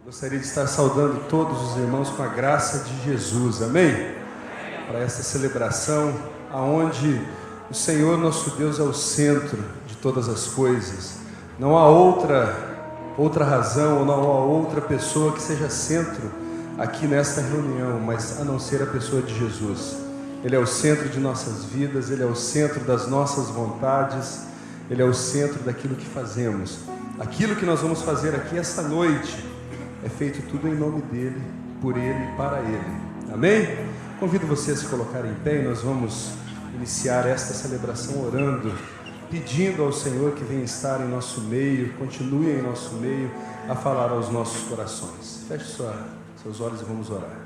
Gostaria de estar saudando todos os irmãos com a graça de Jesus, amém? Para esta celebração, aonde o Senhor nosso Deus é o centro de todas as coisas. Não há outra razão, ou não há outra pessoa que seja centro aqui nesta reunião, mas a não ser a pessoa de Jesus. Ele é o centro de nossas vidas, Ele é o centro das nossas vontades, Ele é o centro daquilo que fazemos. Aquilo que nós vamos fazer aqui esta noite é feito tudo em nome dEle, por Ele e para Ele. Amém? Convido você a se colocar em pé e nós vamos iniciar esta celebração orando, pedindo ao Senhor que venha estar em nosso meio, continue em nosso meio a falar aos nossos corações. Feche seus olhos e vamos orar.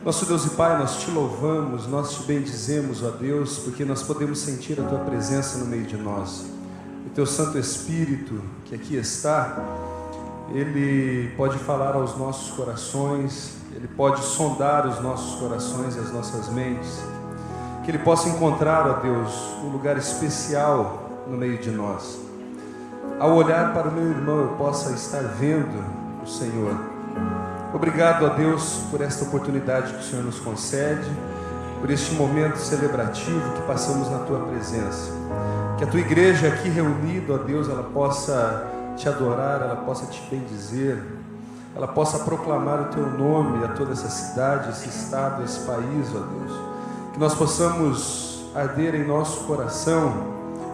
Nosso Deus e Pai, nós te louvamos, nós te bendizemos, ó Deus, porque nós podemos sentir a Tua presença no meio de nós. O Teu Santo Espírito que aqui está, Ele pode falar aos nossos corações, Ele pode sondar os nossos corações e as nossas mentes, que Ele possa encontrar, ó Deus, um lugar especial no meio de nós. Ao olhar para o meu irmão, eu possa estar vendo o Senhor. Obrigado, ó Deus, por esta oportunidade que o Senhor nos concede, por este momento celebrativo que passamos na Tua presença. Que a Tua igreja aqui reunida, ó Deus, ela possa te adorar, ela possa te bendizer, ela possa proclamar o Teu nome a toda essa cidade, esse estado, esse país, ó Deus. Que nós possamos arder em nosso coração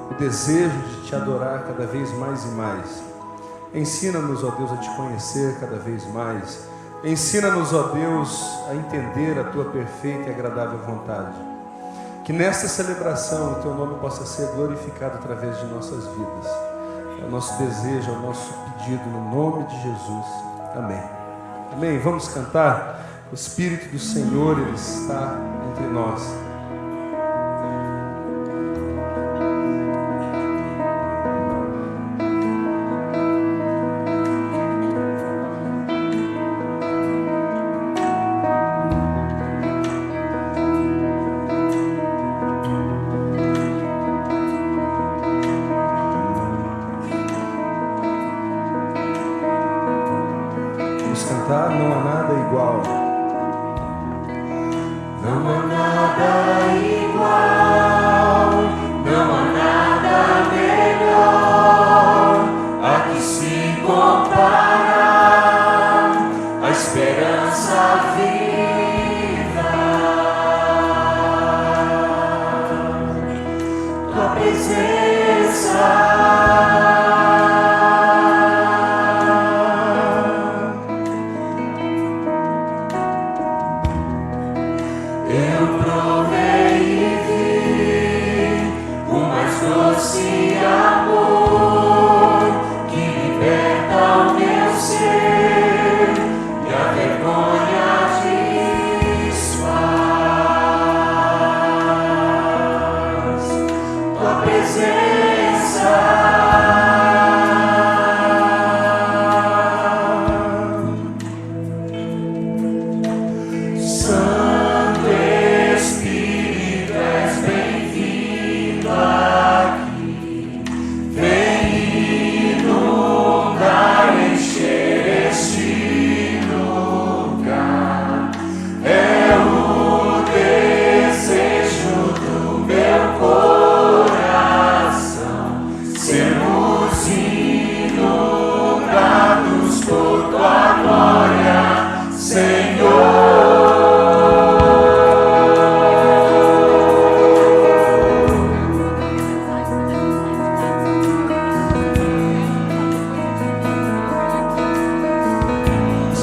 o desejo de te adorar cada vez mais e mais. Ensina-nos, ó Deus, a te conhecer cada vez mais. Ensina-nos, ó Deus, a entender a Tua perfeita e agradável vontade. Que nesta celebração o Teu nome possa ser glorificado através de nossas vidas. É o nosso desejo, é o nosso pedido, no nome de Jesus. Amém. Amém. Vamos cantar. O Espírito do Senhor, Ele está entre nós. Não há nada igual. Não há nada igual, não há nada melhor a que se comparar a esperança viva. Tua presença.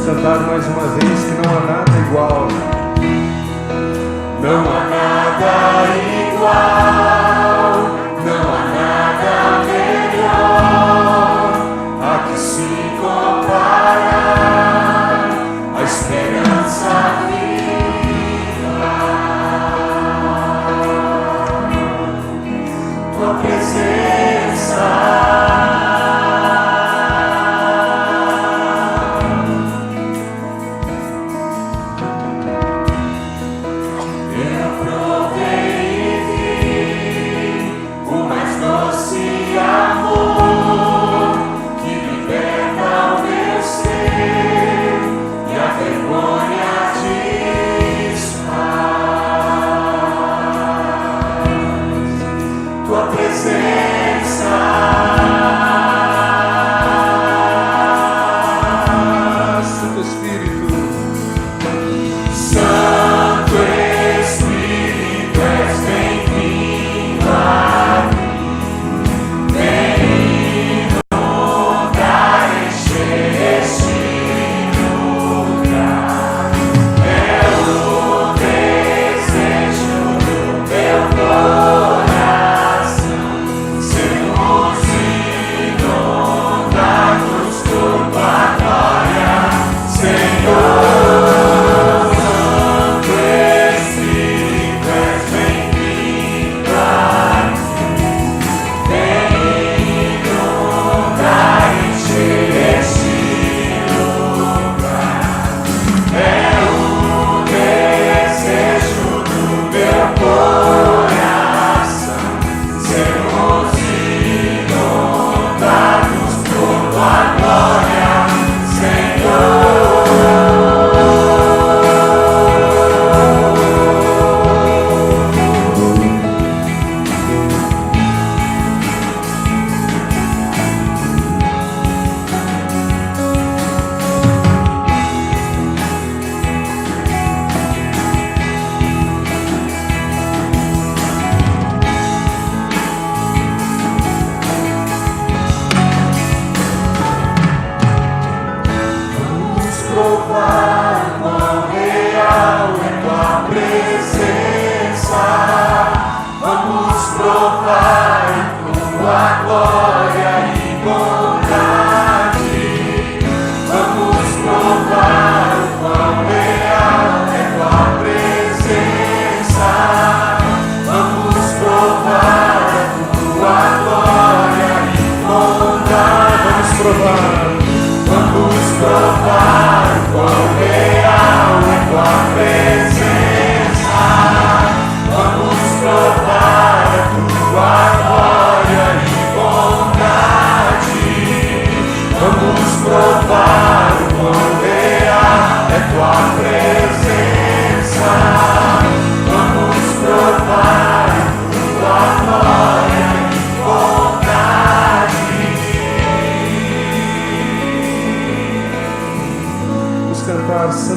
Cantar mais uma vez que não há nada igual. Não há nada igual, não há nada melhor a que se comparar a esperança viva. Tua presença.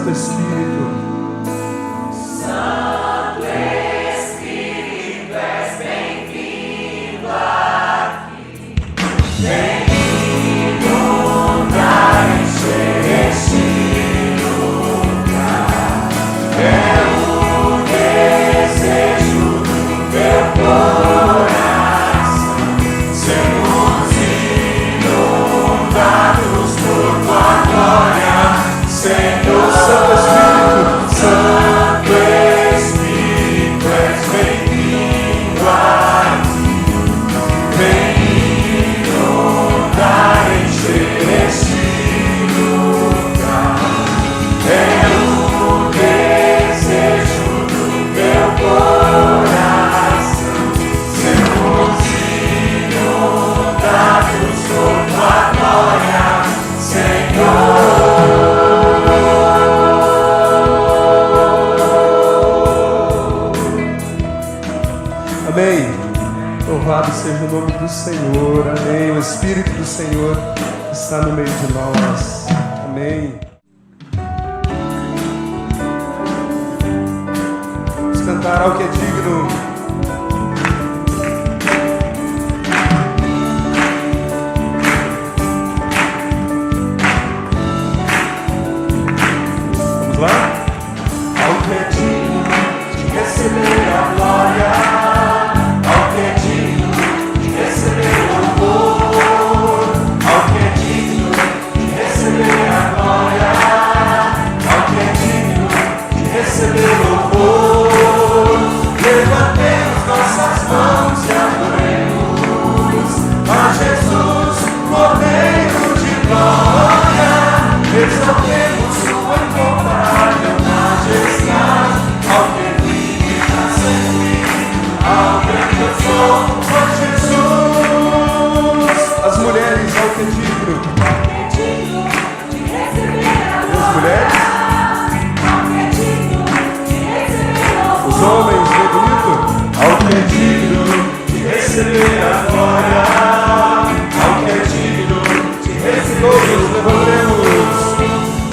Santo Espírito. Santo Espírito, és bem-vindo aqui. Vem inundar, encher este lugar. É o desejo do teu coração. Sermos inundados por tua glória. Senhor, Santo Espírito, Santo Espírito, és bem-vindo aqui. Vem inundar, encher este lugar. É o desejo do teu coração. Sermos inundados por tua glória, Senhor. Amém. Louvado seja o nome do Senhor. Amém. O Espírito do Senhor está no meio de nós. Amém. Vamos cantar ao que é digno. Vamos lá? Ao que é digno de receber a glória, ao que é digno de receber o louvor, ao que é digno de receber a glória, ao que é digno de receber o louvor, levantemos nossas mãos e adoremos a Jesus, Cordeiro de glória, exaltemos sua incomparável majestade, ao que vive pra sempre, ao grande eu sou, ó Jesus. As mulheres ao que é digno. Ao que é digno de receber a As glória, mulheres, ao que é digno de receber o os louvor, homens, bem bonito. ao que é digno de receber a glória, ao que é digno de receber Todos o levantemos.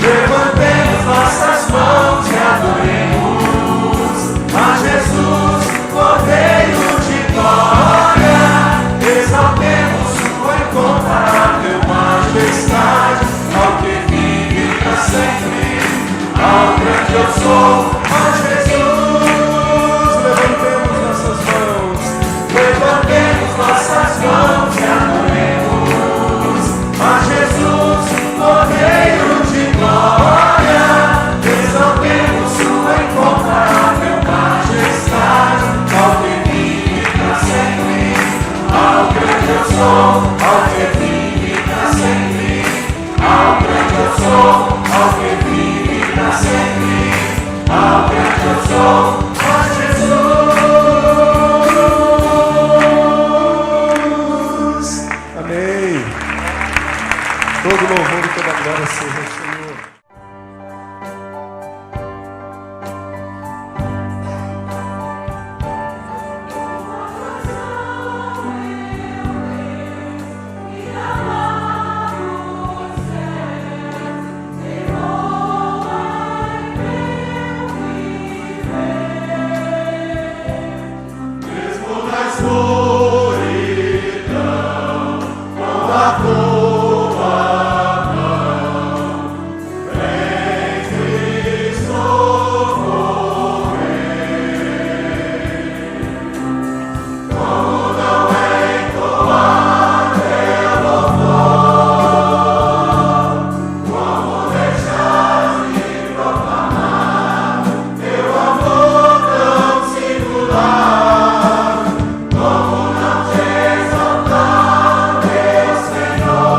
levantemos nossas mãos e adoremos a Jesus, Cordeiro de glória, exaltemos sua incomparável majestade, ao que vive pra sempre, ao grande eu sou, ó Jesus. Levantemos nossas mãos. Levantemos nossas mãos e adoremos a Jesus, Cordeiro de glória, exaltemos sua incomparável majestade, ao que vive pra sempre, ao grande eu sou, ao que vive pra sempre, ao grande eu sou, ao que vive pra sempre, ao grande eu sou, ó Jesus. Amém. Todo louvor e toda glória seja ao Senhor. Mesmo na escuridão, com a tua mão, vem Cristo correr. Como não entoar teu louvor, como deixar de proclamar teu amor tão singular, como não te exaltar, meu Senhor.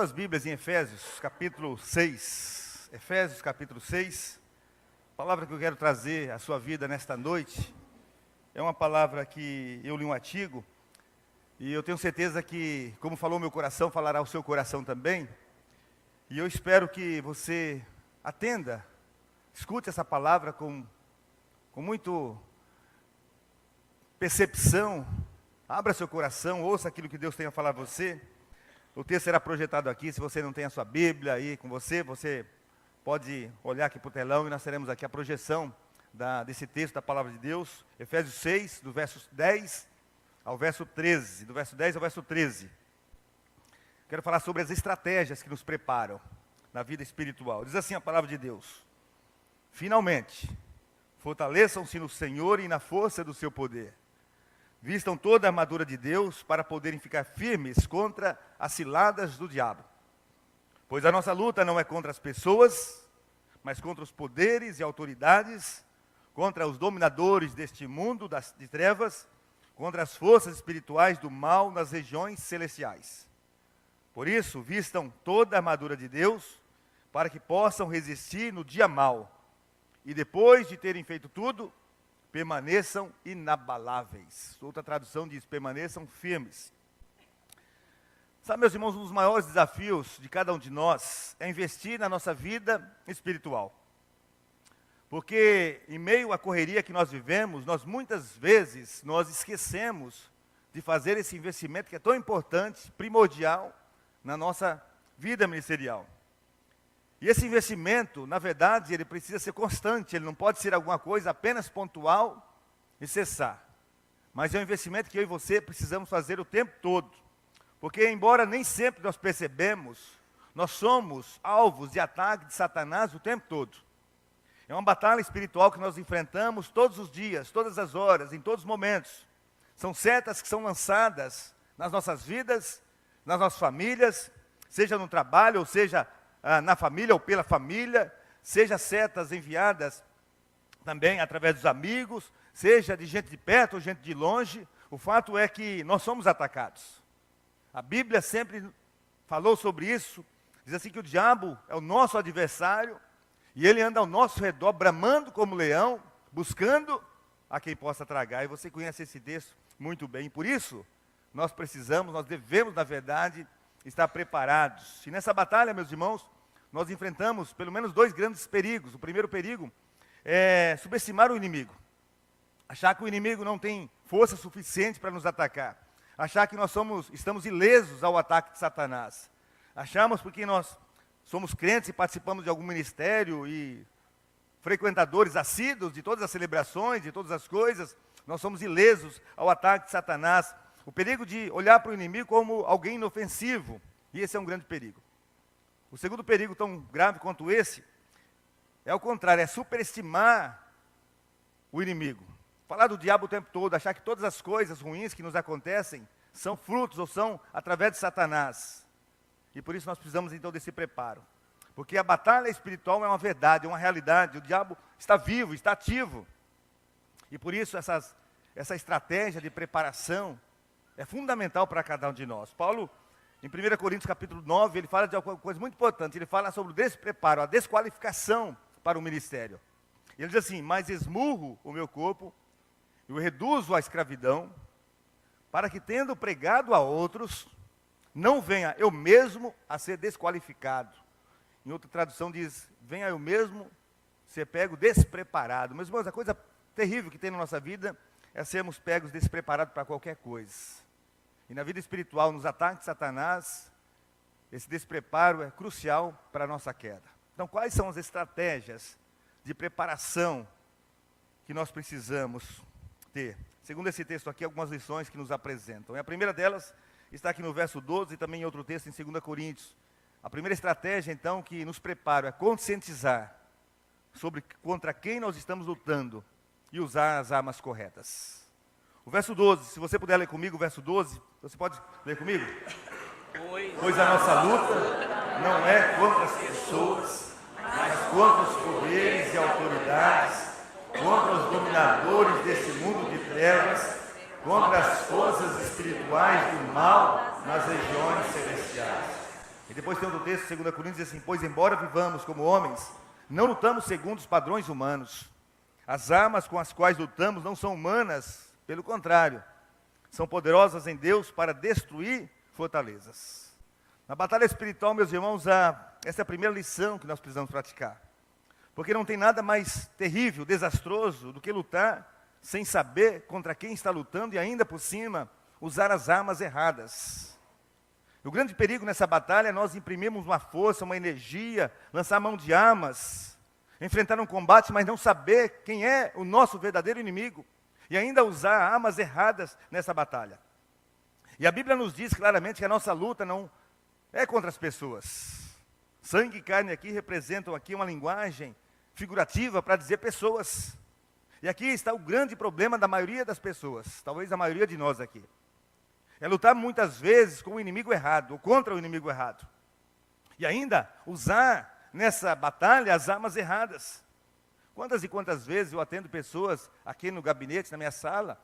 suas Bíblias em Efésios, capítulo 6. Efésios, capítulo 6. A palavra que eu quero trazer à sua vida nesta noite é uma palavra que eu li um artigo e eu tenho certeza que, como falou meu coração, falará ao seu coração também. E eu espero que você atenda, escute essa palavra com muito percepção, abra seu coração, ouça aquilo que Deus tem a falar a você. O texto será projetado aqui. Se você não tem a sua Bíblia aí com você, você pode olhar aqui para o telão e nós teremos aqui a projeção desse texto da palavra de Deus. Efésios 6, do verso 10 ao verso 13. Do verso 10 ao verso 13. Quero falar sobre as estratégias que nos preparam na vida espiritual. Diz assim a palavra de Deus: finalmente, fortaleçam-se no Senhor e na força do seu poder. Vistam toda a armadura de Deus para poderem ficar firmes contra as ciladas do diabo. Pois a nossa luta não é contra as pessoas, mas contra os poderes e autoridades, contra os dominadores deste mundo de trevas, contra as forças espirituais do mal nas regiões celestiais. Por isso, vistam toda a armadura de Deus para que possam resistir no dia mau. E depois de terem feito tudo, permaneçam inabaláveis. Outra tradução diz: permaneçam firmes. Sabe, meus irmãos, um dos maiores desafios de cada um de nós é investir na nossa vida espiritual. Porque em meio à correria que nós vivemos, muitas vezes esquecemos de fazer esse investimento que é tão importante, primordial, na nossa vida ministerial. E esse investimento, na verdade, ele precisa ser constante, ele não pode ser alguma coisa apenas pontual e cessar. Mas é um investimento que eu e você precisamos fazer o tempo todo. Porque, embora nem sempre nós percebemos, nós somos alvos de ataque de Satanás o tempo todo. É uma batalha espiritual que nós enfrentamos todos os dias, todas as horas, em todos os momentos. São setas que são lançadas nas nossas vidas, nas nossas famílias, seja no trabalho, ou seja na família ou pela família, seja setas enviadas também através dos amigos, seja de gente de perto ou gente de longe. O fato é que nós somos atacados. A Bíblia sempre falou sobre isso, diz assim que o diabo é o nosso adversário, e ele anda ao nosso redor, bramando como leão, buscando a quem possa tragar. E você conhece esse texto muito bem. Por isso, nós devemos, na verdade, estar preparados. E nessa batalha, meus irmãos, nós enfrentamos pelo menos dois grandes perigos. O primeiro perigo é subestimar o inimigo. Achar que o inimigo não tem força suficiente para nos atacar. Achar que estamos ilesos ao ataque de Satanás. Achamos porque nós somos crentes e participamos de algum ministério e frequentadores assíduos de todas as celebrações, de todas as coisas, nós somos ilesos ao ataque de Satanás. O perigo de olhar para o inimigo como alguém inofensivo, e esse é um grande perigo. O segundo perigo, tão grave quanto esse, é o contrário, é superestimar o inimigo. Falar do diabo o tempo todo, achar que todas as coisas ruins que nos acontecem são frutos ou são através de Satanás. E por isso nós precisamos então desse preparo. Porque a batalha espiritual é uma verdade, é uma realidade. O diabo está vivo, está ativo. E por isso essa estratégia de preparação é fundamental para cada um de nós. Paulo, em 1 Coríntios capítulo 9, ele fala de alguma coisa muito importante. Ele fala sobre o despreparo, a desqualificação para o ministério. Ele diz assim: mas esmurro o meu corpo, eu reduzo à escravidão, para que, tendo pregado a outros, não venha eu mesmo a ser desqualificado. Em outra tradução diz: venha eu mesmo ser pego despreparado. Meus irmãos, a coisa terrível que tem na nossa vida é sermos pegos despreparados para qualquer coisa. E na vida espiritual, nos ataques de Satanás, esse despreparo é crucial para a nossa queda. Então, quais são as estratégias de preparação que nós precisamos ter? Segundo esse texto aqui, algumas lições que nos apresentam. E a primeira delas está aqui no verso 12 e também em outro texto em 2 Coríntios. A primeira estratégia, então, que nos prepara é conscientizar sobre contra quem nós estamos lutando e usar as armas corretas. O verso 12, se você puder ler comigo o verso 12, você pode ler comigo? Pois a nossa luta não é contra as pessoas, mas contra os poderes e autoridades, contra os dominadores desse mundo de trevas, contra as forças espirituais do mal nas regiões celestiais. E depois tem outro texto, 2 Coríntios, diz assim: pois embora vivamos como homens, não lutamos segundo os padrões humanos. As armas com as quais lutamos não são humanas, pelo contrário, são poderosas em Deus para destruir fortalezas. Na batalha espiritual, meus irmãos, essa é a primeira lição que nós precisamos praticar. Porque não tem nada mais terrível, desastroso, do que lutar sem saber contra quem está lutando e ainda por cima usar as armas erradas. O grande perigo nessa batalha é nós imprimirmos uma força, uma energia, lançar mão de armas, enfrentar um combate, mas não saber quem é o nosso verdadeiro inimigo e ainda usar armas erradas nessa batalha. E a Bíblia nos diz claramente que a nossa luta não é contra as pessoas. Sangue e carne aqui representam aqui uma linguagem figurativa para dizer pessoas. E aqui está o grande problema da maioria das pessoas, talvez a maioria de nós aqui. É lutar muitas vezes com o inimigo errado, ou contra o inimigo errado. E ainda usar nessa batalha as armas erradas. Quantas e quantas vezes eu atendo pessoas aqui no gabinete, na minha sala,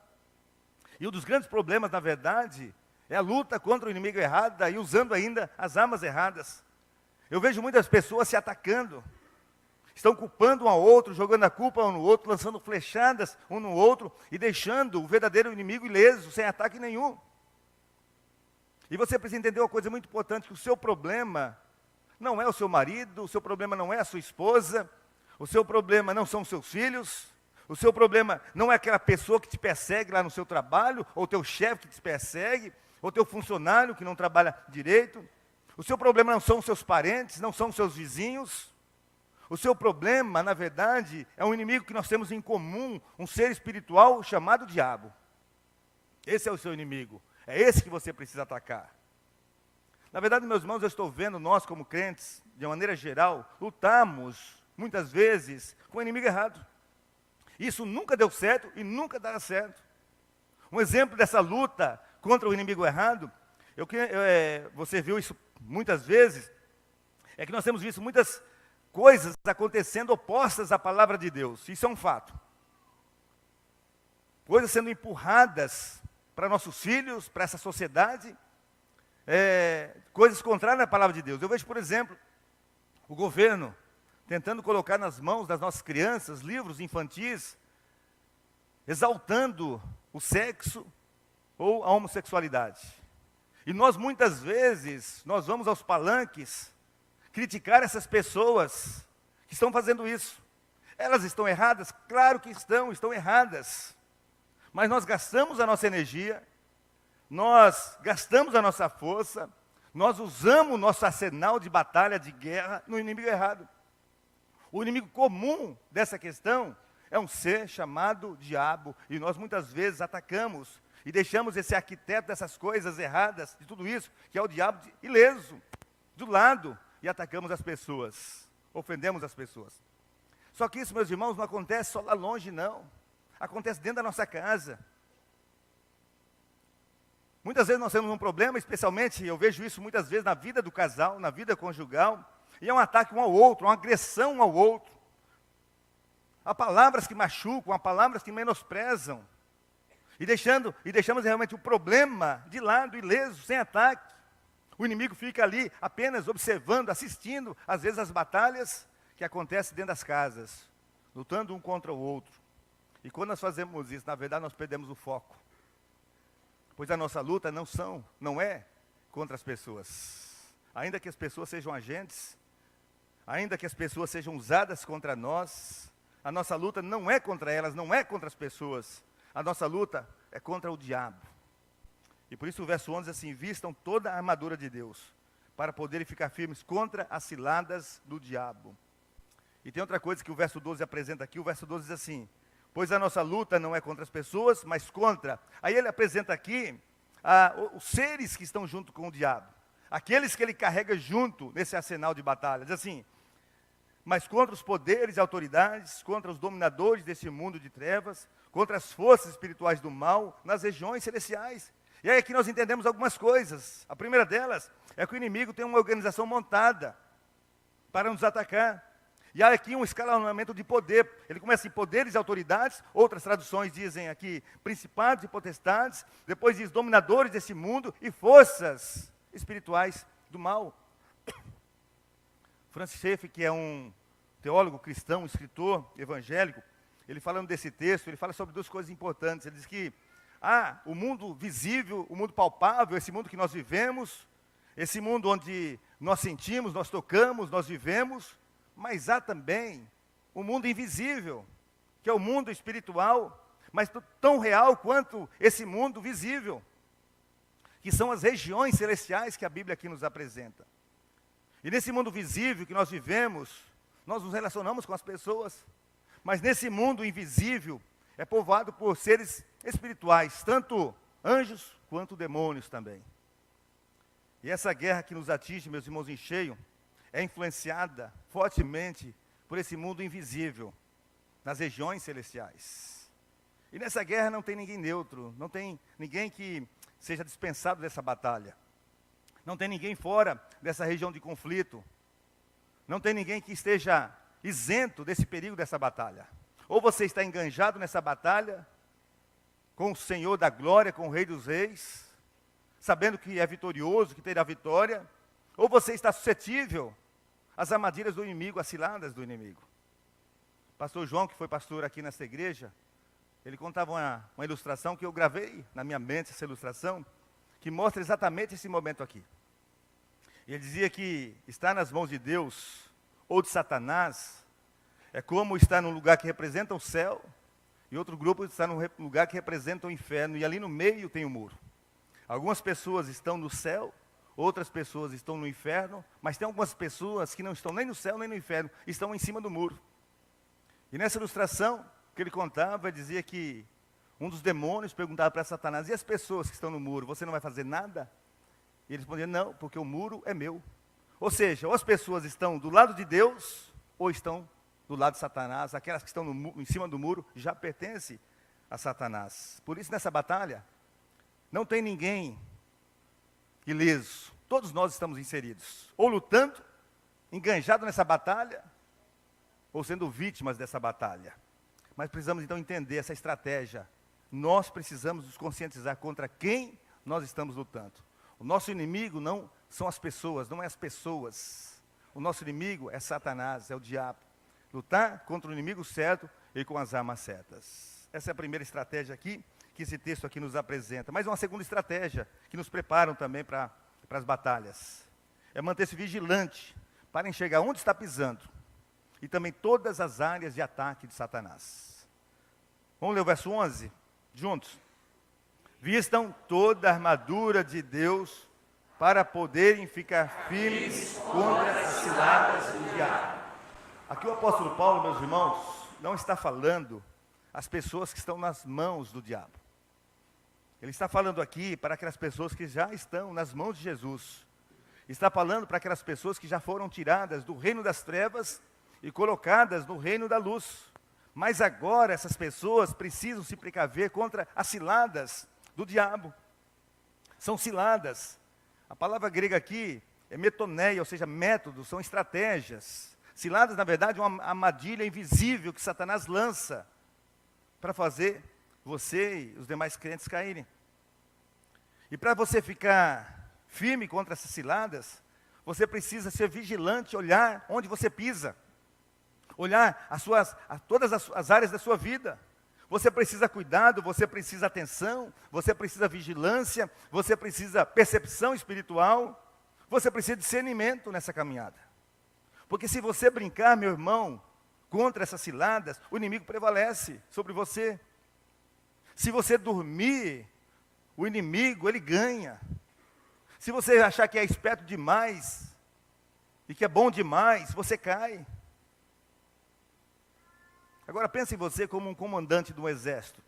e um dos grandes problemas, na verdade, é a luta contra o inimigo errado e usando ainda as armas erradas. Eu vejo muitas pessoas se atacando, estão culpando um ao outro, jogando a culpa um no outro, lançando flechadas um no outro e deixando o verdadeiro inimigo ileso, sem ataque nenhum. E você precisa entender uma coisa muito importante, que o seu problema não é o seu marido, o seu problema não é a sua esposa, o seu problema não são os seus filhos, o seu problema não é aquela pessoa que te persegue lá no seu trabalho, ou o teu chefe que te persegue, ou o teu funcionário que não trabalha direito. O seu problema não são os seus parentes, não são os seus vizinhos. O seu problema, na verdade, é um inimigo que nós temos em comum, um ser espiritual chamado diabo. Esse é o seu inimigo. É esse que você precisa atacar. Na verdade, meus irmãos, eu estou vendo nós como crentes, de maneira geral, lutamos, muitas vezes, com o inimigo errado. Isso nunca deu certo e nunca dará certo. Um exemplo dessa luta contra o inimigo errado, você viu isso muitas vezes, é que nós temos visto muitas coisas acontecendo opostas à palavra de Deus. Isso é um fato. Coisas sendo empurradas para nossos filhos, para essa sociedade, coisas contrárias à palavra de Deus. Eu vejo, por exemplo, o governo tentando colocar nas mãos das nossas crianças livros infantis, exaltando o sexo ou a homossexualidade. E nós, muitas vezes, nós vamos aos palanques criticar essas pessoas que estão fazendo isso. Elas estão erradas? Claro que estão erradas. Mas nós gastamos a nossa energia, nós gastamos a nossa força, nós usamos o nosso arsenal de batalha, de guerra, no inimigo errado. O inimigo comum dessa questão é um ser chamado diabo, e nós muitas vezes atacamos e deixamos esse arquiteto dessas coisas erradas, de tudo isso, que é o diabo, ileso, do lado, e atacamos as pessoas, ofendemos as pessoas. Só que isso, meus irmãos, não acontece só lá longe, não. Acontece dentro da nossa casa. Muitas vezes nós temos um problema, especialmente, eu vejo isso muitas vezes na vida do casal, na vida conjugal, e é um ataque um ao outro, uma agressão um ao outro. Há palavras que machucam, há palavras que menosprezam. E deixamos realmente o problema de lado, ileso, sem ataque. O inimigo fica ali apenas observando, assistindo, às vezes, as batalhas que acontecem dentro das casas, lutando um contra o outro. E quando nós fazemos isso, na verdade, nós perdemos o foco. Pois a nossa luta não é contra as pessoas. Ainda que as pessoas sejam agentes, ainda que as pessoas sejam usadas contra nós, a nossa luta não é contra elas, não é contra as pessoas. A nossa luta é contra o diabo. E por isso o verso 11 diz assim: vistam toda a armadura de Deus, para poderem ficar firmes contra as ciladas do diabo. E tem outra coisa que o verso 12 apresenta aqui, o verso 12 diz assim: pois a nossa luta não é contra as pessoas, mas contra. Aí ele apresenta aqui os seres que estão junto com o diabo. Aqueles que ele carrega junto nesse arsenal de batalha. Diz assim: mas contra os poderes e autoridades, contra os dominadores desse mundo de trevas, contra as forças espirituais do mal, nas regiões celestiais. E aí aqui nós entendemos algumas coisas. A primeira delas é que o inimigo tem uma organização montada para nos atacar. E há aqui um escalonamento de poder. Ele começa em poderes e autoridades, outras traduções dizem aqui principados e potestades, depois diz dominadores desse mundo e forças espirituais do mal. Francis Schaeffer, que é um teólogo cristão, um escritor evangélico, ele falando desse texto, ele fala sobre duas coisas importantes. Ele diz que o mundo visível, o mundo palpável, esse mundo que nós vivemos, esse mundo onde nós sentimos, nós tocamos, nós vivemos, mas há também o mundo invisível, que é o mundo espiritual, mas tão real quanto esse mundo visível, que são as regiões celestiais que a Bíblia aqui nos apresenta. E nesse mundo visível que nós vivemos, nós nos relacionamos com as pessoas, mas nesse mundo invisível é povoado por seres espirituais, tanto anjos quanto demônios também. E essa guerra que nos atinge, meus irmãos, em cheio, é influenciada fortemente por esse mundo invisível, nas regiões celestiais. E nessa guerra não tem ninguém neutro, não tem ninguém que seja dispensado dessa batalha. Não tem ninguém fora dessa região de conflito. Não tem ninguém que esteja isento desse perigo dessa batalha. Ou você está enganjado nessa batalha, com o Senhor da glória, com o Rei dos Reis, sabendo que é vitorioso, que terá vitória, ou você está suscetível às armadilhas do inimigo, às ciladas do inimigo. Pastor João, que foi pastor aqui nessa igreja, ele contava uma ilustração que eu gravei na minha mente, essa ilustração, que mostra exatamente esse momento aqui. Ele dizia que estar nas mãos de Deus ou de Satanás é como estar num lugar que representa o céu e outro grupo está num lugar que representa o inferno, e ali no meio tem o muro. Algumas pessoas estão no céu, outras pessoas estão no inferno, mas tem algumas pessoas que não estão nem no céu nem no inferno, estão em cima do muro. E nessa ilustração que ele contava, ele dizia que um dos demônios perguntava para Satanás: e as pessoas que estão no muro, você não vai fazer nada? E ele respondia: não, porque o muro é meu. Ou seja, ou as pessoas estão do lado de Deus, ou estão do lado de Satanás. Aquelas que estão em cima do muro já pertencem a Satanás. Por isso, nessa batalha, não tem ninguém ileso. Todos nós estamos inseridos, ou lutando, enganjado nessa batalha, ou sendo vítimas dessa batalha. Mas precisamos então entender essa estratégia. Nós precisamos nos conscientizar contra quem nós estamos lutando. O nosso inimigo não são as pessoas, não é as pessoas. O nosso inimigo é Satanás, é o diabo. Lutar contra o inimigo certo e com as armas certas. Essa é a primeira estratégia aqui, que esse texto aqui nos apresenta. Mas uma segunda estratégia, que nos preparam também para as batalhas. É manter-se vigilante, para enxergar onde está pisando. E também todas as áreas de ataque de Satanás. Vamos ler o verso 11, juntos. Vistam toda a armadura de Deus, para poderem ficar firmes contra as ciladas do diabo. Aqui o apóstolo Paulo, meus irmãos, não está falando as pessoas que estão nas mãos do diabo. Ele está falando aqui para aquelas pessoas que já estão nas mãos de Jesus. Está falando para aquelas pessoas que já foram tiradas do reino das trevas e colocadas no reino da luz. Mas agora essas pessoas precisam se precaver contra as ciladas do diabo. São ciladas. A palavra grega aqui é metoneia, ou seja, métodos, são estratégias. Ciladas, na verdade, é uma armadilha invisível que Satanás lança para fazer você e os demais crentes caírem. E para você ficar firme contra essas ciladas, você precisa ser vigilante, olhar onde você pisa. Olhar todas as áreas da sua vida. Você precisa cuidado, você precisa atenção, você precisa vigilância, você precisa percepção espiritual, você precisa discernimento nessa caminhada. Porque se você brincar, meu irmão, contra essas ciladas, o inimigo prevalece sobre você. Se você dormir, o inimigo, ele ganha. Se você achar que é esperto demais, e que é bom demais, você cai. Agora pense em você como um comandante de um exército.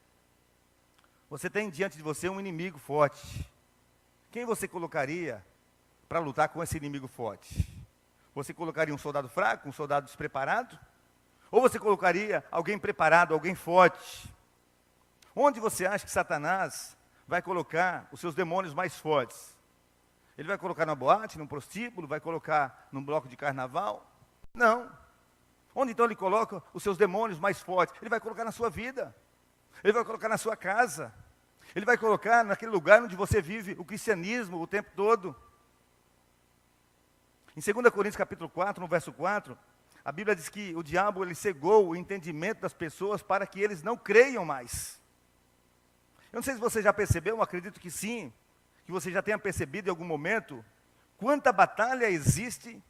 Você tem diante de você um inimigo forte. Quem você colocaria para lutar com esse inimigo forte? Você colocaria um soldado fraco, um soldado despreparado? Ou você colocaria alguém preparado, alguém forte? Onde você acha que Satanás vai colocar os seus demônios mais fortes? Ele vai colocar na boate, num prostíbulo, vai colocar num bloco de carnaval? Não. Onde então ele coloca os seus demônios mais fortes? Ele vai colocar na sua vida. Ele vai colocar na sua casa. Ele vai colocar naquele lugar onde você vive o cristianismo o tempo todo. Em 2 Coríntios capítulo 4, no verso 4, a Bíblia diz que o diabo ele cegou o entendimento das pessoas para que eles não creiam mais. Eu não sei se você já percebeu, eu acredito que sim, que você já tenha percebido em algum momento, quanta batalha existe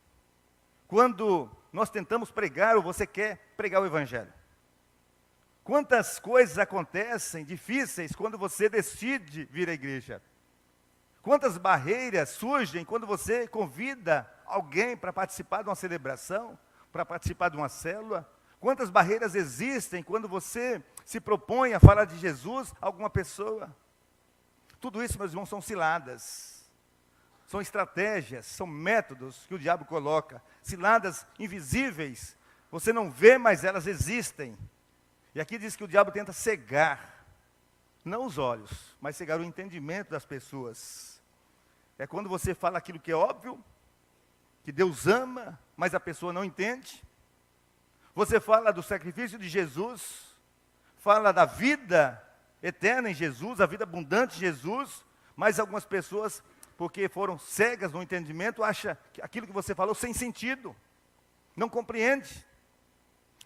quando nós tentamos pregar ou você quer pregar o Evangelho. Quantas coisas acontecem difíceis quando você decide vir à igreja. Quantas barreiras surgem quando você convida alguém para participar de uma celebração, para participar de uma célula. Quantas barreiras existem quando você se propõe a falar de Jesus a alguma pessoa. Tudo isso, meus irmãos, são ciladas. São estratégias, são métodos que o diabo coloca. Ciladas invisíveis. Você não vê, mas elas existem. E aqui diz que o diabo tenta cegar, não os olhos, mas cegar o entendimento das pessoas. É quando você fala aquilo que é óbvio, que Deus ama, mas a pessoa não entende. Você fala do sacrifício de Jesus, fala da vida eterna em Jesus, a vida abundante em Jesus, mas algumas pessoas, porque foram cegas no entendimento, acham que aquilo que você falou sem sentido, não compreende.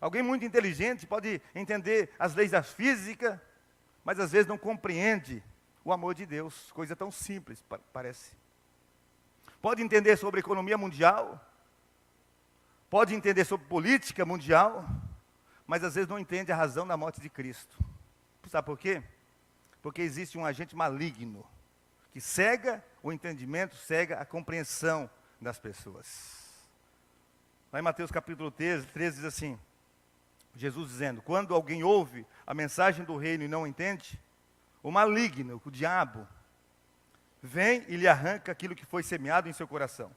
Alguém muito inteligente pode entender as leis da física, mas às vezes não compreende o amor de Deus, coisa tão simples, parece. Pode entender sobre economia mundial, pode entender sobre política mundial, mas às vezes não entende a razão da morte de Cristo. Sabe por quê? Porque existe um agente maligno, que cega o entendimento, cega a compreensão das pessoas. Lá em Mateus capítulo 13 diz assim, Jesus dizendo, quando alguém ouve a mensagem do reino e não entende, o maligno, o diabo, vem e lhe arranca aquilo que foi semeado em seu coração.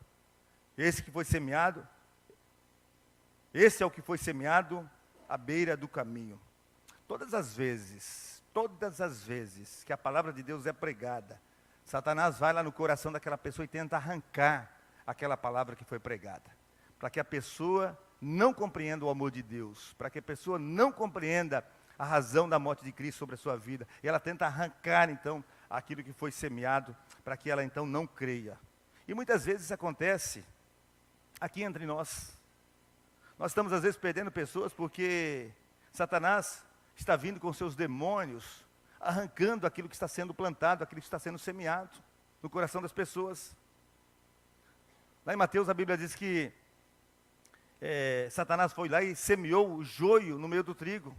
Esse é o que foi semeado à beira do caminho. Todas as vezes que a palavra de Deus é pregada, Satanás vai lá no coração daquela pessoa e tenta arrancar aquela palavra que foi pregada, para que a pessoa não compreenda o amor de Deus, para que a pessoa não compreenda a razão da morte de Cristo sobre a sua vida, e ela tenta arrancar então aquilo que foi semeado, para que ela então não creia. E muitas vezes isso acontece aqui entre nós. Nós estamos às vezes perdendo pessoas porque Satanás está vindo com seus demônios, arrancando aquilo que está sendo plantado, aquilo que está sendo semeado no coração das pessoas. Lá em Mateus a Bíblia diz que Satanás foi lá e semeou o joio no meio do trigo.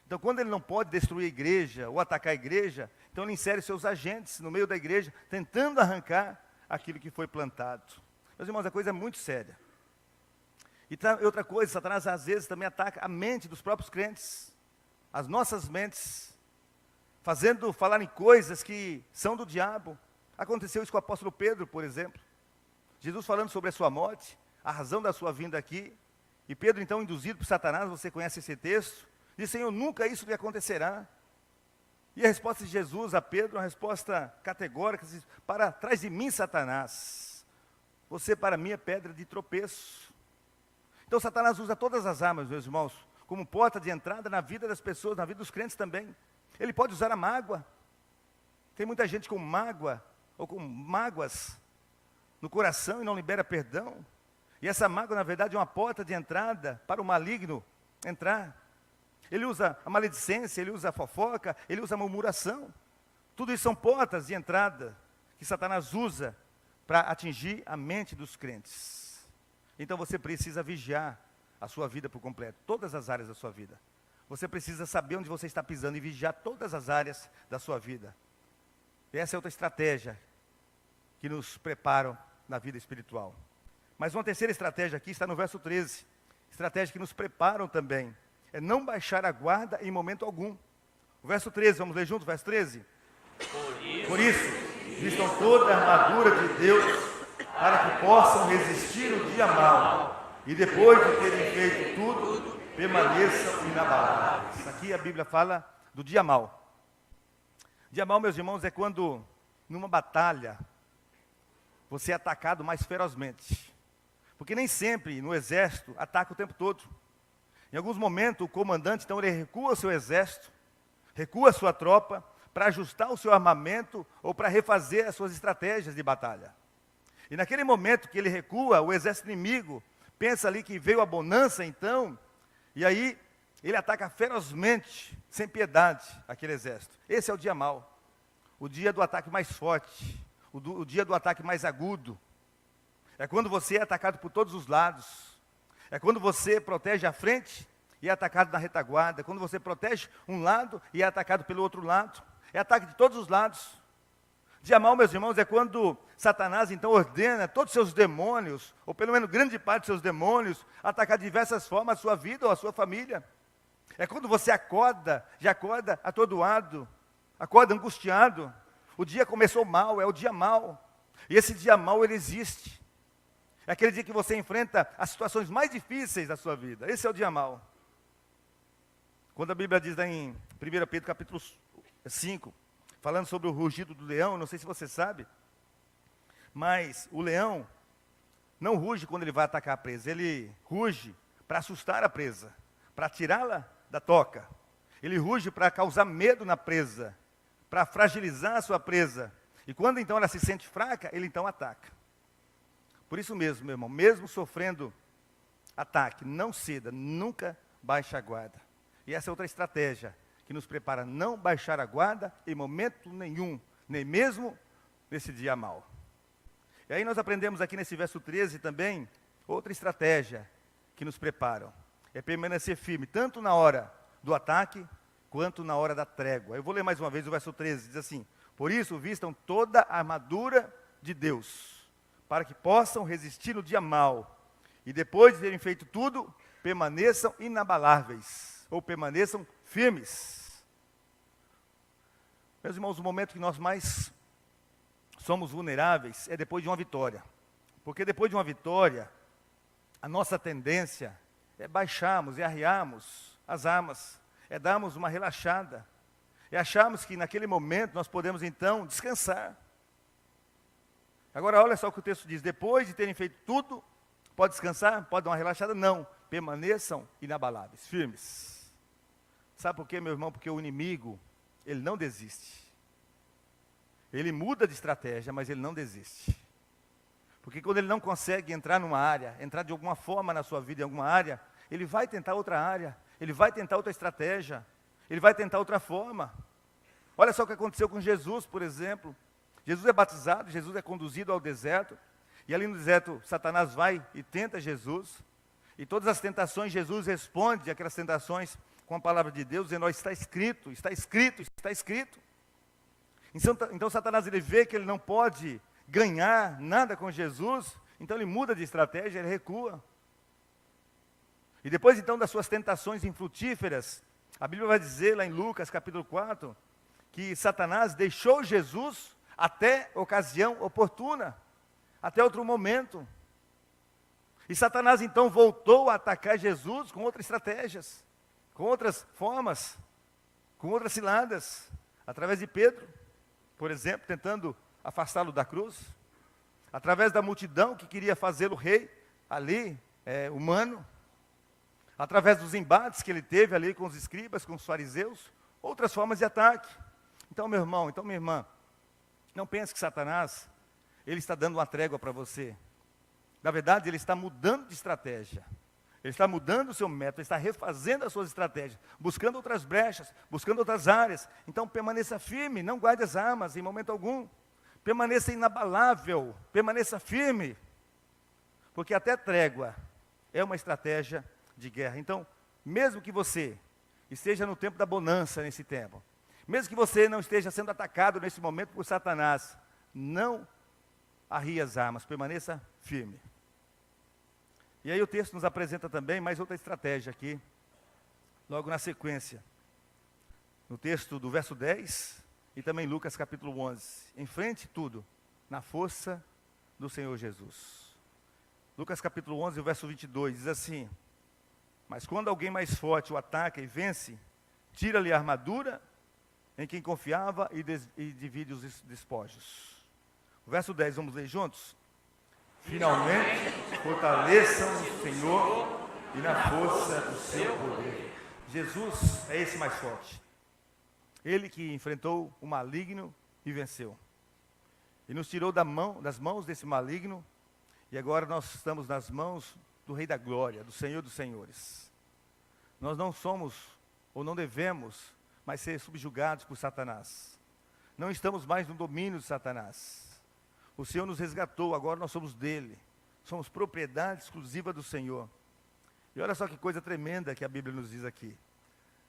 Então quando ele não pode destruir a igreja ou atacar a igreja, então ele insere seus agentes no meio da igreja, tentando arrancar aquilo que foi plantado. Meus irmãos, a coisa é muito séria. E outra coisa, Satanás às vezes também ataca a mente dos próprios crentes, as nossas mentes, fazendo falar em coisas que são do diabo. Aconteceu isso com o apóstolo Pedro, por exemplo. Jesus falando sobre a sua morte, a razão da sua vinda aqui, e Pedro então induzido por Satanás, você conhece esse texto, diz, Senhor, nunca isso lhe acontecerá. E a resposta de Jesus a Pedro, uma resposta categórica, diz, para trás de mim, Satanás, você para mim é pedra de tropeço. Então Satanás usa todas as armas, meus irmãos, como porta de entrada na vida das pessoas, na vida dos crentes também. Ele pode usar a mágoa. Tem muita gente com mágoa, ou com mágoas no coração e não libera perdão. E essa mágoa, na verdade, é uma porta de entrada para o maligno entrar. Ele usa a maledicência, ele usa a fofoca, ele usa a murmuração. Tudo isso são portas de entrada que Satanás usa para atingir a mente dos crentes. Então você precisa vigiar a sua vida por completo, todas as áreas da sua vida. Você precisa saber onde você está pisando e vigiar todas as áreas da sua vida. E essa é outra estratégia que nos preparam na vida espiritual. Mas uma terceira estratégia aqui está no verso 13. Estratégia que nos preparam também. É não baixar a guarda em momento algum. O verso 13, vamos ler junto o verso 13? Por isso, vistam toda a armadura de Deus, para que possam resistir o dia mau, e depois de terem feito tudo, permaneçam inabaláveis. Aqui a Bíblia fala do dia mau. Dia mau, meus irmãos, é quando, numa batalha, você é atacado mais ferozmente. Porque nem sempre, no exército, ataca o tempo todo. Em alguns momentos, o comandante, então, ele recua o seu exército, recua a sua tropa, para ajustar o seu armamento, ou para refazer as suas estratégias de batalha. E naquele momento que ele recua, o exército inimigo pensa ali que veio a bonança então, e aí ele ataca ferozmente, sem piedade, aquele exército. Esse é o dia mau, o dia do ataque mais forte, o dia do ataque mais agudo. É quando você é atacado por todos os lados, é quando você protege a frente e é atacado na retaguarda, é quando você protege um lado e é atacado pelo outro lado, é ataque de todos os lados. Dia mau, meus irmãos, é quando Satanás então ordena todos os seus demônios, ou pelo menos grande parte dos seus demônios, atacar de diversas formas a sua vida ou a sua família. É quando você já acorda atordoado, acorda angustiado. O dia começou mal, é o dia mau. E esse dia mau, ele existe. É aquele dia que você enfrenta as situações mais difíceis da sua vida. Esse é o dia mau. Quando a Bíblia diz em 1 Pedro capítulo 5, falando sobre o rugido do leão, não sei se você sabe, mas o leão não ruge quando ele vai atacar a presa, ele ruge para assustar a presa, para tirá-la da toca. Ele ruge para causar medo na presa, para fragilizar a sua presa. E quando então ela se sente fraca, ele então ataca. Por isso mesmo, meu irmão, mesmo sofrendo ataque, não ceda, nunca baixe a guarda. E essa é outra estratégia que nos prepara a não baixar a guarda em momento nenhum, nem mesmo nesse dia mau. E aí nós aprendemos aqui nesse verso 13 também, outra estratégia que nos preparam. É permanecer firme, tanto na hora do ataque, quanto na hora da trégua. Eu vou ler mais uma vez o verso 13, diz assim: por isso vistam toda a armadura de Deus, para que possam resistir no dia mau, e depois de terem feito tudo, permaneçam inabaláveis, ou permaneçam firmes. Meus irmãos, o momento que nós mais somos vulneráveis é depois de uma vitória. Porque depois de uma vitória, a nossa tendência é baixarmos, é arriarmos as armas, é darmos uma relaxada, é acharmos que naquele momento nós podemos então descansar. Agora olha só o que o texto diz: depois de terem feito tudo, pode descansar? Pode dar uma relaxada? Não, permaneçam inabaláveis, firmes. Sabe por quê, meu irmão? Porque o inimigo, ele não desiste. Ele muda de estratégia, mas ele não desiste. Porque quando ele não consegue entrar numa área, entrar de alguma forma na sua vida em alguma área, ele vai tentar outra área, ele vai tentar outra estratégia, ele vai tentar outra forma. Olha só o que aconteceu com Jesus, por exemplo. Jesus é batizado, Jesus é conduzido ao deserto, e ali no deserto Satanás vai e tenta Jesus, e todas as tentações Jesus responde aquelas tentações com a palavra de Deus, dizendo: está escrito, está escrito, está escrito. Então Satanás, ele vê que ele não pode ganhar nada com Jesus, então ele muda de estratégia, ele recua. E depois então das suas tentações infrutíferas, a Bíblia vai dizer lá em Lucas capítulo 4, que Satanás deixou Jesus até ocasião oportuna, até outro momento. E Satanás então voltou a atacar Jesus com outras estratégias, com outras formas, com outras ciladas, através de Pedro, por exemplo, tentando afastá-lo da cruz, através da multidão que queria fazê-lo rei, ali, humano, através dos embates que ele teve ali com os escribas, com os fariseus, outras formas de ataque. Então, meu irmão, então minha irmã, não pense que Satanás, ele está dando uma trégua para você. Na verdade, ele está mudando de estratégia. Ele está mudando o seu método, ele está refazendo as suas estratégias, buscando outras brechas, buscando outras áreas. Então permaneça firme, não guarde as armas em momento algum. Permaneça inabalável, permaneça firme. Porque até trégua é uma estratégia de guerra. Então, mesmo que você esteja no tempo da bonança nesse tempo, mesmo que você não esteja sendo atacado nesse momento por Satanás, não arrie as armas, permaneça firme. E aí o texto nos apresenta também mais outra estratégia aqui, logo na sequência. No texto do verso 10 e também Lucas capítulo 11. Enfrente tudo na força do Senhor Jesus. Lucas capítulo 11, o verso 22, diz assim: mas quando alguém mais forte o ataca e vence, tira-lhe a armadura em quem confiava e divide os despojos. O verso 10, vamos ler juntos? Finalmente, fortaleçam o Senhor e na força do seu poder. Jesus é esse mais forte. Ele que enfrentou o maligno e venceu. E nos tirou das mãos desse maligno. E agora nós estamos nas mãos do Rei da Glória, do Senhor dos Senhores. Nós não somos, ou não devemos, mais ser subjugados por Satanás. Não estamos mais no domínio de Satanás. O Senhor nos resgatou, agora nós somos dele. Somos propriedade exclusiva do Senhor. E olha só que coisa tremenda que a Bíblia nos diz aqui.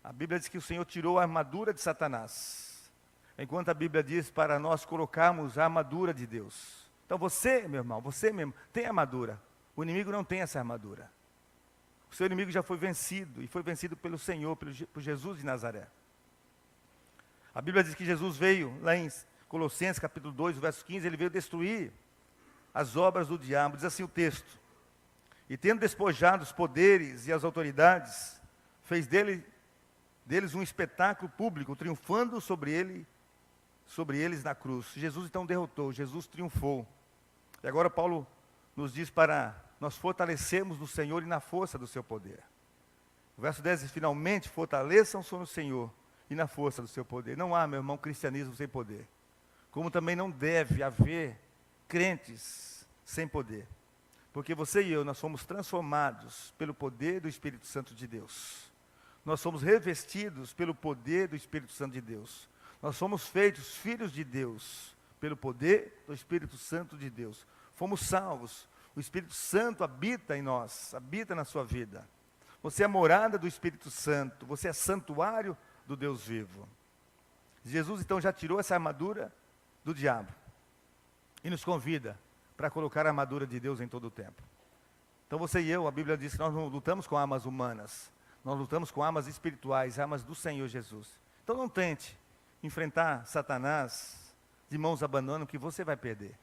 A Bíblia diz que o Senhor tirou a armadura de Satanás. Enquanto a Bíblia diz para nós colocarmos a armadura de Deus. Então você, meu irmão, você mesmo, tem armadura. O inimigo não tem essa armadura. O seu inimigo já foi vencido, e foi vencido pelo Senhor, por Jesus de Nazaré. A Bíblia diz que Jesus veio, lá em Colossenses capítulo 2, verso 15, ele veio destruir as obras do diabo. Diz assim o texto: e tendo despojado os poderes e as autoridades, fez deles um espetáculo público, triunfando sobre eles na cruz. Jesus então derrotou, Jesus triunfou. E agora Paulo nos diz para nós fortalecermos no Senhor e na força do seu poder. O verso 10 diz: finalmente fortaleçam-se no Senhor e na força do seu poder. Não há, meu irmão, cristianismo sem poder. Como também não deve haver crentes sem poder. Porque você e eu, nós fomos transformados pelo poder do Espírito Santo de Deus. Nós somos revestidos pelo poder do Espírito Santo de Deus. Nós somos feitos filhos de Deus pelo poder do Espírito Santo de Deus. Fomos salvos. O Espírito Santo habita em nós, habita na sua vida. Você é morada do Espírito Santo, você é santuário do Deus vivo. Jesus então já tirou essa armadura do diabo e nos convida para colocar a armadura de Deus em todo o tempo. Então você e eu, a Bíblia diz que nós não lutamos com armas humanas, nós lutamos com armas espirituais, armas do Senhor Jesus. Então não tente enfrentar Satanás de mãos abanando, que você vai perder.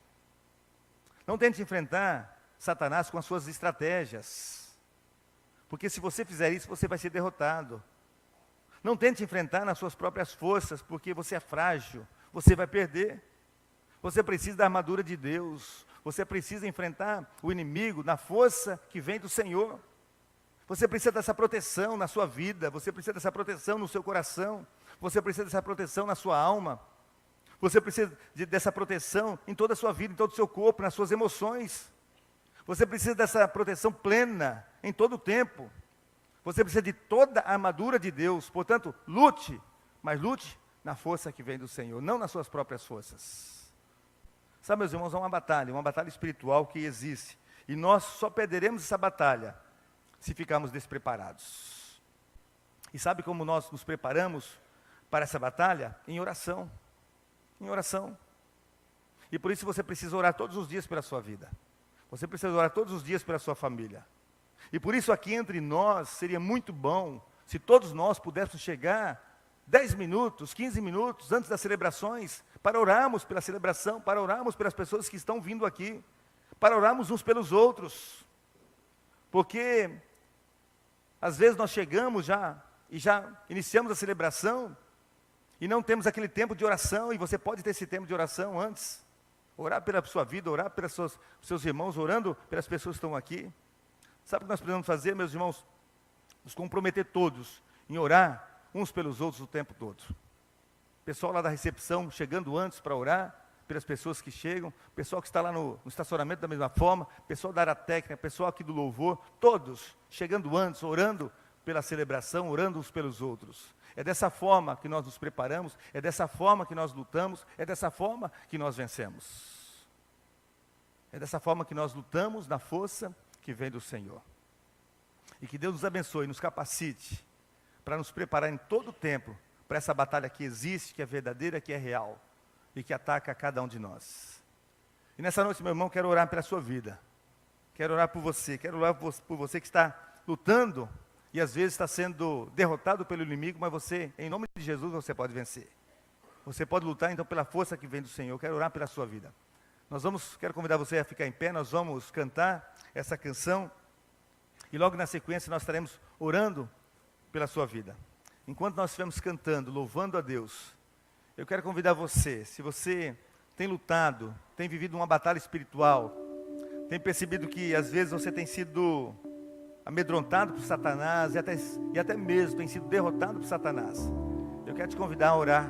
Não tente enfrentar Satanás com as suas estratégias, porque se você fizer isso, você vai ser derrotado. Não tente enfrentar nas suas próprias forças, porque você é frágil, você vai perder. Você precisa da armadura de Deus, você precisa enfrentar o inimigo na força que vem do Senhor. Você precisa dessa proteção na sua vida, você precisa dessa proteção no seu coração, você precisa dessa proteção na sua alma, você precisa dessa proteção em toda a sua vida, em todo o seu corpo, nas suas emoções. Você precisa dessa proteção plena em todo o tempo. Você precisa de toda a armadura de Deus. Portanto, lute, mas lute na força que vem do Senhor, não nas suas próprias forças. Sabe, meus irmãos, há uma batalha espiritual que existe. E nós só perderemos essa batalha se ficarmos despreparados. E sabe como nós nos preparamos para essa batalha? Em oração. Em oração. E por isso você precisa orar todos os dias pela sua vida. Você precisa orar todos os dias pela sua família. E por isso aqui entre nós seria muito bom se todos nós pudéssemos chegar 10 minutos, 15 minutos antes das celebrações, para orarmos pela celebração, para orarmos pelas pessoas que estão vindo aqui, para orarmos uns pelos outros. Porque às vezes nós chegamos já iniciamos a celebração e não temos aquele tempo de oração, e você pode ter esse tempo de oração antes. Orar pela sua vida, orar pelos seus irmãos, orando pelas pessoas que estão aqui. Sabe o que nós precisamos fazer, meus irmãos? Nos comprometer todos em orar uns pelos outros o tempo todo. Pessoal lá da recepção chegando antes para orar pelas pessoas que chegam, pessoal que está lá no estacionamento da mesma forma, pessoal da área técnica, pessoal aqui do louvor, todos chegando antes, orando pela celebração, orando uns pelos outros. É dessa forma que nós nos preparamos, é dessa forma que nós lutamos, é dessa forma que nós vencemos. É dessa forma que nós lutamos na força que vem do Senhor. E que Deus nos abençoe, nos capacite para nos preparar em todo o tempo para essa batalha que existe, que é verdadeira, que é real e que ataca cada um de nós. E nessa noite, meu irmão, quero orar pela sua vida. Quero orar por você, quero orar por você que está lutando e às vezes está sendo derrotado pelo inimigo, mas você, em nome de Jesus, você pode vencer. Você pode lutar então pela força que vem do Senhor. Quero orar pela sua vida. Quero convidar você a ficar em pé, nós vamos cantar essa canção e logo na sequência nós estaremos orando pela sua vida. Enquanto nós estivermos cantando, louvando a Deus, eu quero convidar você, se você tem lutado, tem vivido uma batalha espiritual, tem percebido que às vezes você tem sido amedrontado por Satanás e até mesmo tem sido derrotado por Satanás, eu quero te convidar a orar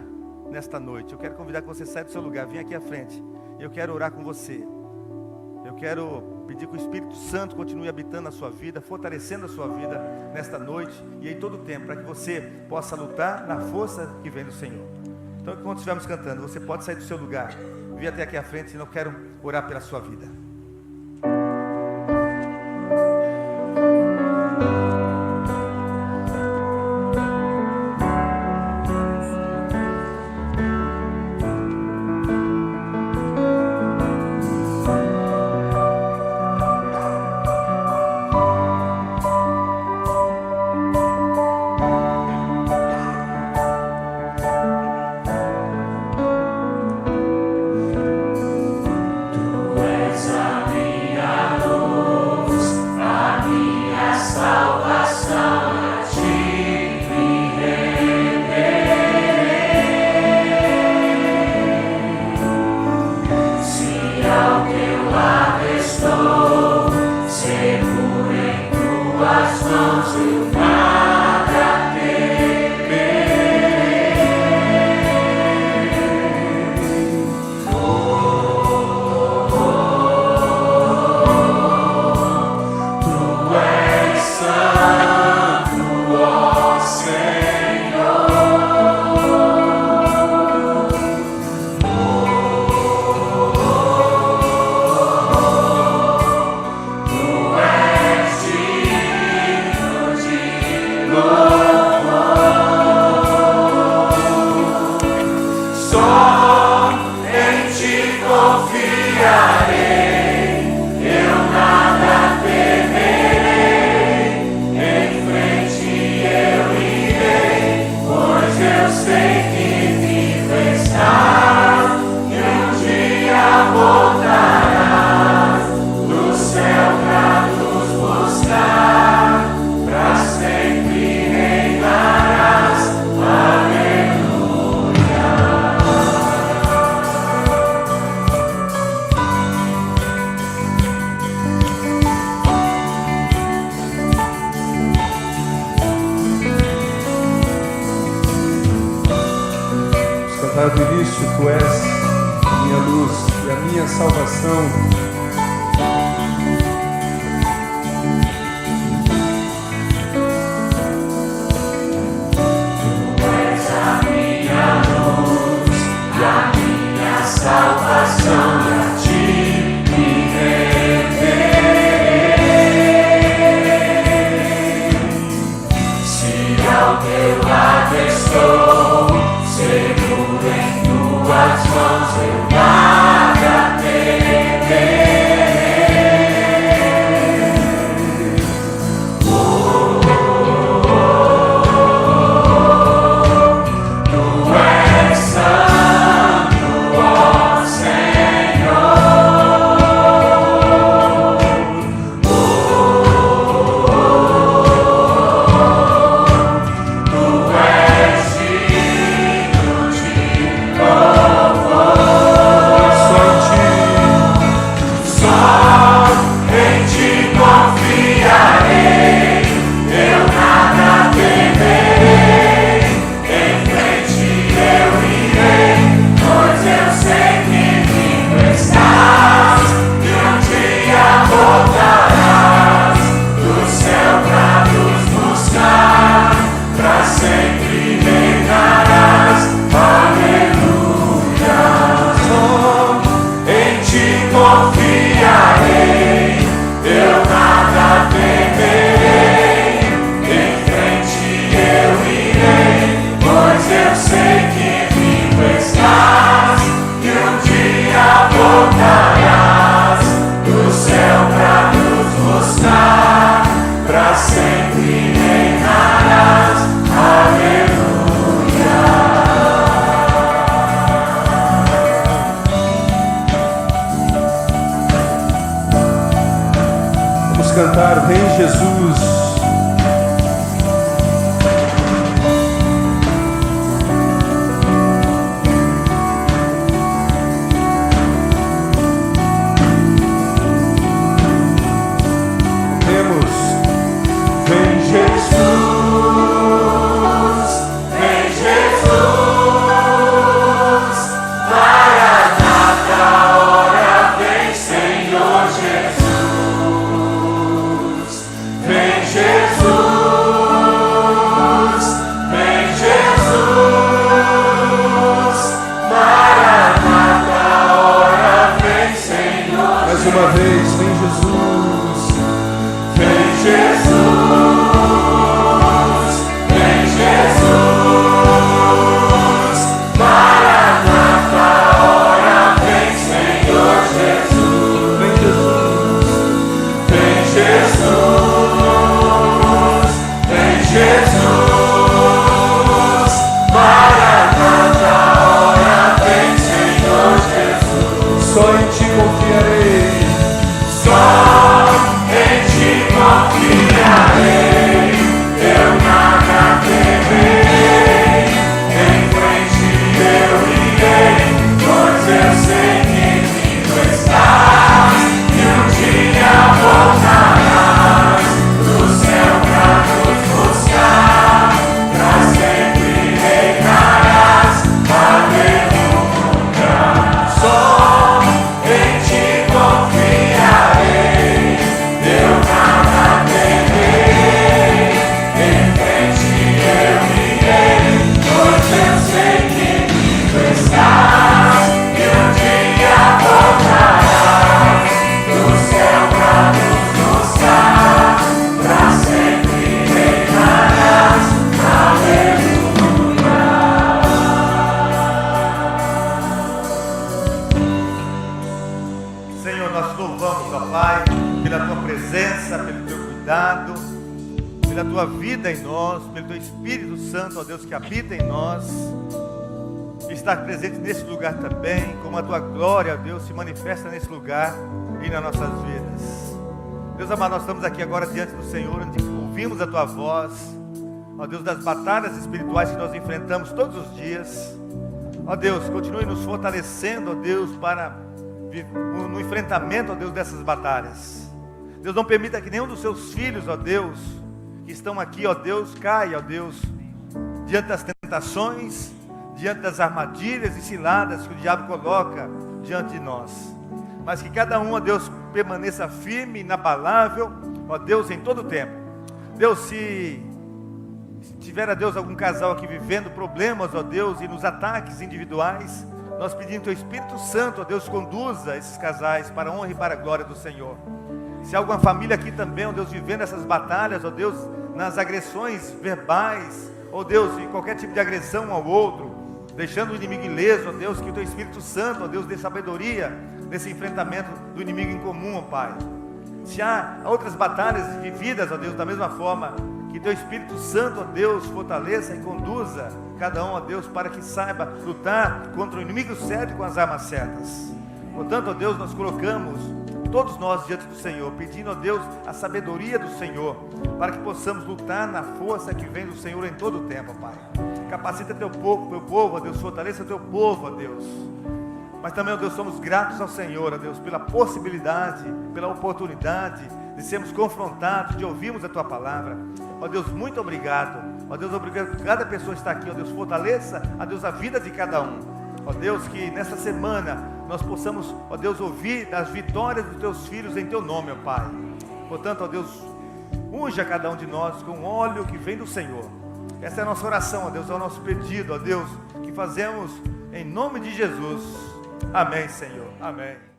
nesta noite. Eu quero convidar que você saia do seu lugar, venha aqui à frente. eu quero orar com você. Eu quero pedir que o Espírito Santo continue habitando a sua vida, fortalecendo a sua vida nesta noite e em todo o tempo, para que você possa lutar na força que vem do Senhor. Então, enquanto estivermos cantando, você pode sair do seu lugar, vir até aqui à frente, senão eu quero orar pela sua vida. Do início, tu és minha luz e a minha salvação. Tu és a minha luz e a minha salvação, e a ti me renderei. Se ao teu lado estou, seguro em tuas mãos, eu nada temerei. tua vida em nós, pelo teu Espírito Santo, ó Deus, que habita em nós, estar presente nesse lugar também, como a tua glória, ó Deus, se manifesta nesse lugar e nas nossas vidas. Deus amado, nós estamos aqui agora diante do Senhor, onde ouvimos a tua voz, ó Deus, das batalhas espirituais que nós enfrentamos todos os dias. Ó Deus, continue nos fortalecendo, ó Deus, para no enfrentamento, ó Deus, dessas batalhas. Deus, não permita que nenhum dos seus filhos, ó Deus, que estão aqui, ó Deus, caia, ó Deus, diante das tentações, diante das armadilhas e ciladas que o diabo coloca diante de nós. Mas que cada um, ó Deus, permaneça firme, inabalável, ó Deus, em todo o tempo. Deus, se tiver, ó Deus, algum casal aqui vivendo problemas, ó Deus, e nos ataques individuais, nós pedimos que o Espírito Santo, ó Deus, conduza esses casais para a honra e para a glória do Senhor. Se há alguma família aqui também, ó Deus, vivendo essas batalhas, ó Deus, nas agressões verbais, ó Deus, em qualquer tipo de agressão ao outro, deixando o inimigo ileso, ó Deus, que o teu Espírito Santo, ó Deus, dê sabedoria nesse enfrentamento do inimigo em comum, ó Pai. Se há outras batalhas vividas, ó Deus, da mesma forma, que teu Espírito Santo, ó Deus, fortaleça e conduza cada um, ó Deus, para que saiba lutar contra o inimigo certo e com as armas certas. Portanto, ó Deus, nós colocamos todos nós diante do Senhor, pedindo, ó Deus, a sabedoria do Senhor, para que possamos lutar na força que vem do Senhor em todo o tempo, ó Pai. Capacita teu povo, ó Deus, fortaleça teu povo, ó Deus. Mas também, ó Deus, somos gratos ao Senhor, ó Deus, pela possibilidade, pela oportunidade de sermos confrontados, de ouvirmos a tua palavra. Ó Deus, muito obrigado. Ó Deus, obrigado por cada pessoa que está aqui. Ó Deus, fortaleça, ó Deus, a vida de cada um. Ó Deus, que nesta semana nós possamos, ó Deus, ouvir das vitórias dos teus filhos em teu nome, ó Pai. Portanto, ó Deus, unja cada um de nós com óleo que vem do Senhor. Essa é a nossa oração, ó Deus, é o nosso pedido, ó Deus, que fazemos em nome de Jesus. Amém, Senhor. Amém.